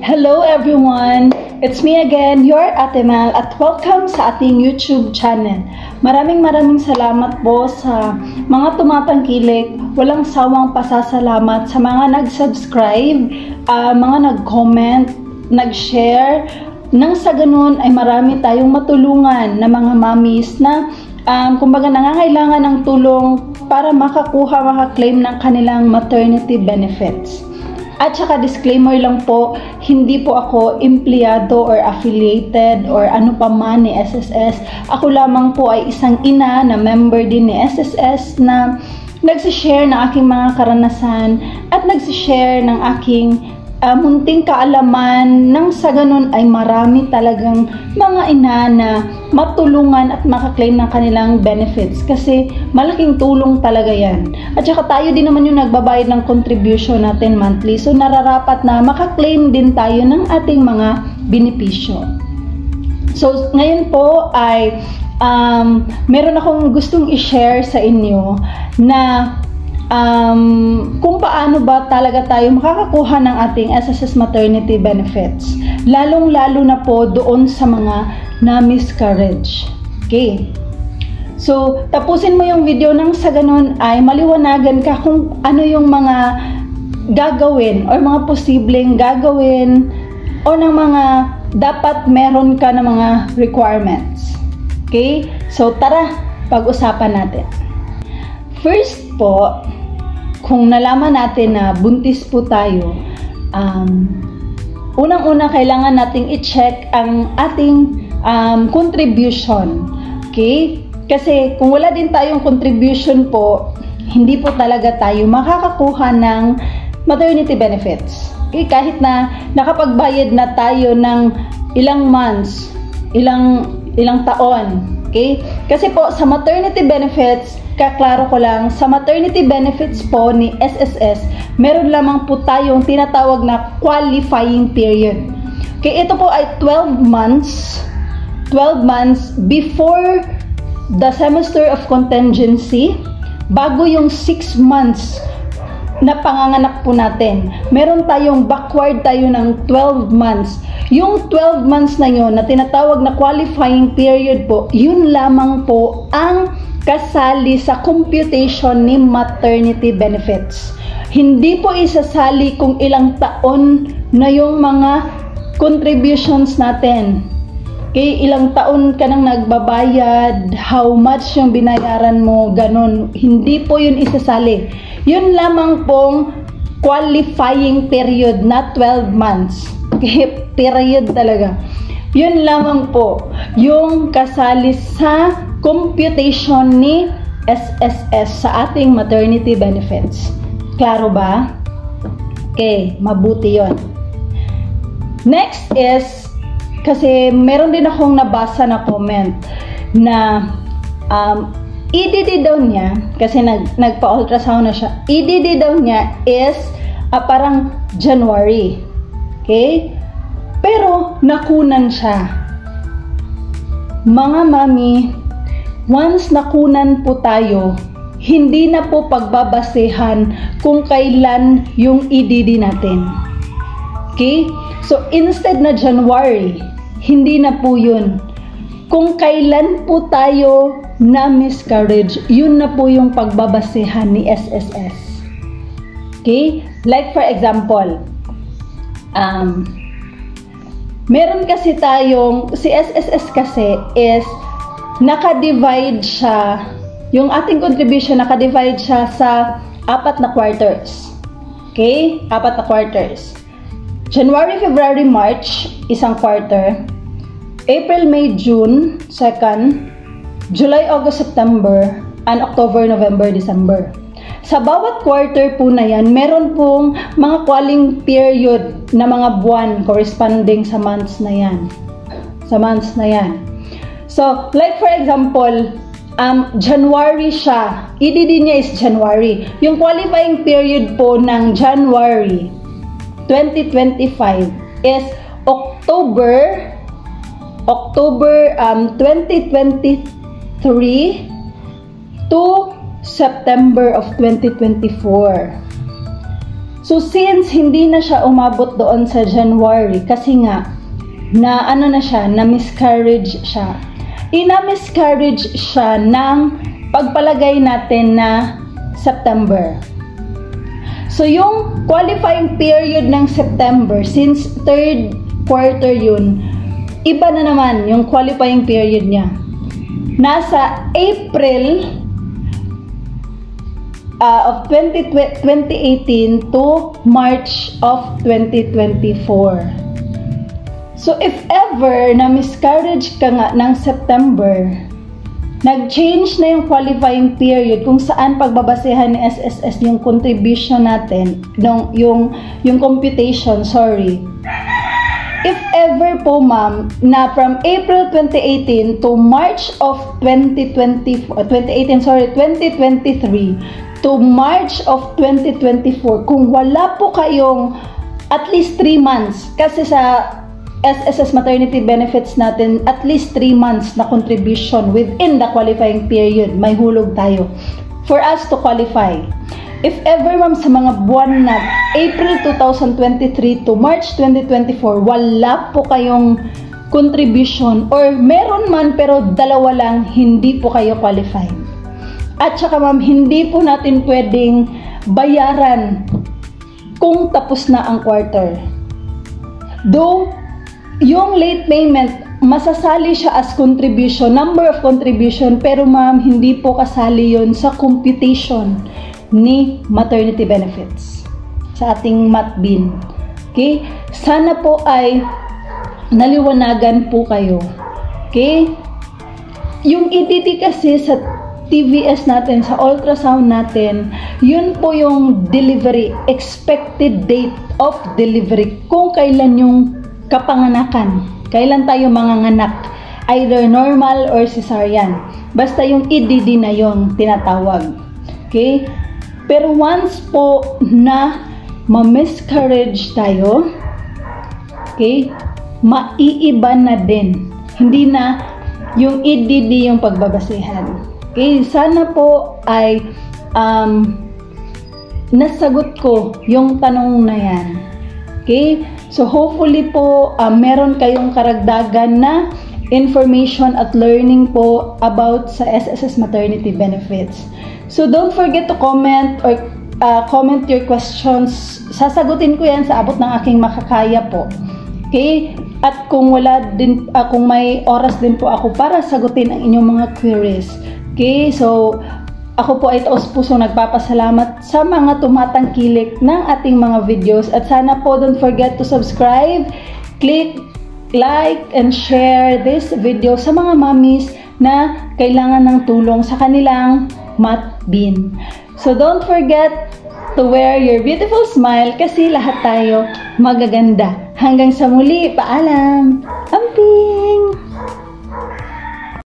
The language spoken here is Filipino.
Hello everyone! It's me again, your Ate Mel, at welcome sa ating YouTube channel. Maraming salamat po sa mga tumatangkilik, walang sawang pasasalamat sa mga nag-subscribe, mga nag-comment, nag-share. Nang sa ganun ay marami tayong matulungan na mga mommies na kumbaga nangangailangan ng tulong para makaklaim ng kanilang maternity benefits. At saka disclaimer lang po, hindi po ako empleyado or affiliated or ano pa man ni SSS. Ako lamang po ay isang ina na member din ni SSS na nagsishare ng aking mga karanasan at nagsishare ng aking munting kaalaman. Nang sa ganun ay marami talagang mga ina na matulungan at makaklaim ng kanilang benefits kasi malaking tulong talaga yan. At saka tayo din naman yung nagbabayad ng contribution natin monthly, so nararapat na makaklaim din tayo ng ating mga benepisyo. So ngayon po ay meron akong gustong i-share sa inyo na kung paano ba talaga tayo makakakuha ng ating SSS maternity benefits, lalong-lalo na po doon sa mga na-miscarriage. Okay. So, tapusin mo yung video nang sa ganun ay maliwanagan ka kung ano yung mga gagawin or mga posibleng gagawin o ng mga dapat meron ka na mga requirements. Okay? So, tara, pag-usapan natin. First po, kung nalaman natin na buntis po tayo, unang-una kailangan nating i-check ang ating contribution. Okay? Kasi kung wala din tayong contribution po, hindi po talaga tayo makakakuha ng maternity benefits. Okay? Kahit na nakapagbayad na tayo ng ilang months, ilang taon. Okay? Kasi po sa maternity benefits, kaklaro ko lang, sa maternity benefits po ni SSS, meron lamang po tayong tinatawag na qualifying period. Okay, ito po ay 12 months before the semester of contingency, bago yung 6 months na panganganak po natin. Meron tayong backward tayo ng 12 months. Yung 12 months na yun na tinatawag na qualifying period po, yun lamang po ang kasali sa computation ni maternity benefits. Hindi po isasali kung ilang taon na yung mga contributions natin. Okay, ilang taon ka nang nagbabayad, how much yung binayaran mo, ganun. Hindi po yun isasali. Yun lamang pong qualifying period na 12 months. Okay, period talaga. Yun lamang po yung kasali sa computation ni SSS sa ating maternity benefits. Klaro ba? Okay, mabuti yon. Next is, kasi meron din akong nabasa na comment na EDD daw niya, kasi nagpa-ultrasound na siya, EDD daw niya is parang January. Okay? Pero nakunan siya. Mga mami, once nakunan po tayo, hindi na po pagbabasehan kung kailan yung EDD natin. Okay? So, instead na January, hindi na po yun. Kung kailan po tayo na miscarriage, yun na po yung pagbabasehan ni SSS. Okay? Like for example, meron kasi tayong, si SSS kasi is, naka-divide siya, yung ating contribution, naka-divide siya sa 4 na quarters. Okay? 4 na quarters. January, February, March, isang quarter. April, May, June, second. July, August, September, and October, November, December. Sa bawat quarter po na yan, meron pong mga qualifying period na mga buwan corresponding sa months na yan. Sa months na yan. So, like for example, January siya. EDD niya is January. Yung qualifying period po ng January 2025 is October 2023 to September of 2024. So since hindi na siya umabot doon sa January kasi nga na ano na siya, na miscarriage siya. Ina-miscarriage siya ng pagpalagay natin na September. So yung qualifying period ng September, since third quarter yun, iba na naman yung qualifying period niya. Nasa April of 2018 to March of 2024. So if ever na miscarriage ka nga ng September, nag-change na yung qualifying period kung saan pagbabasehan ni SSS yung contribution natin, yung computation, sorry. If ever po ma'am, na from April 2018 to March of 2023 to March of 2024, kung wala po kayong at least 3 months, kasi sa SSS maternity benefits natin, at least 3 months na contribution within the qualifying period, may hulog tayo for us to qualify. If ever ma'am sa mga buwan na April 2023 to March 2024, wala po kayong contribution or meron man pero dalawa lang, hindi po kayo qualified. At saka ma'am, hindi po natin pwedeng bayaran kung tapos na ang quarter. Though, yung late payment, masasali siya as contribution, number of contribution, pero ma'am, hindi po kasali yon sa computation ni maternity benefits sa ating MATBIN. Okay? Sana po ay naliwanagan po kayo. Okay? Yung EDD kasi sa TVS natin, sa ultrasound natin, yun po yung delivery, expected date of delivery, kung kailan yung kapanganakan, kailan tayo manganganak, either normal or cesarean. Basta yung EDD na yung tinatawag. Okay? Pero once po na ma-miscarriage tayo, okay, maiiba na din. Hindi na yung EDD yung pagbabasehan. Okay? Sana po ay nasagot ko yung tanong na yan. Okay? So hopefully po meron kayong karagdagan na information at learning po about sa SSS maternity benefits. So don't forget to comment or comment your questions. Sasagutin ko yan sa abot ng aking makakaya po. Okay? At kung wala din, kung may oras din po ako para sagutin ang inyong mga queries. Okay? So ako po ay taos-puso nagpapasalamat sa mga tumatangkilik ng ating mga videos, at sana po don't forget to subscribe, click, like, and share this video sa mga mommies na kailangan ng tulong sa kanilang MATBIN. So don't forget to wear your beautiful smile kasi lahat tayo magaganda. Hanggang sa muli, paalam!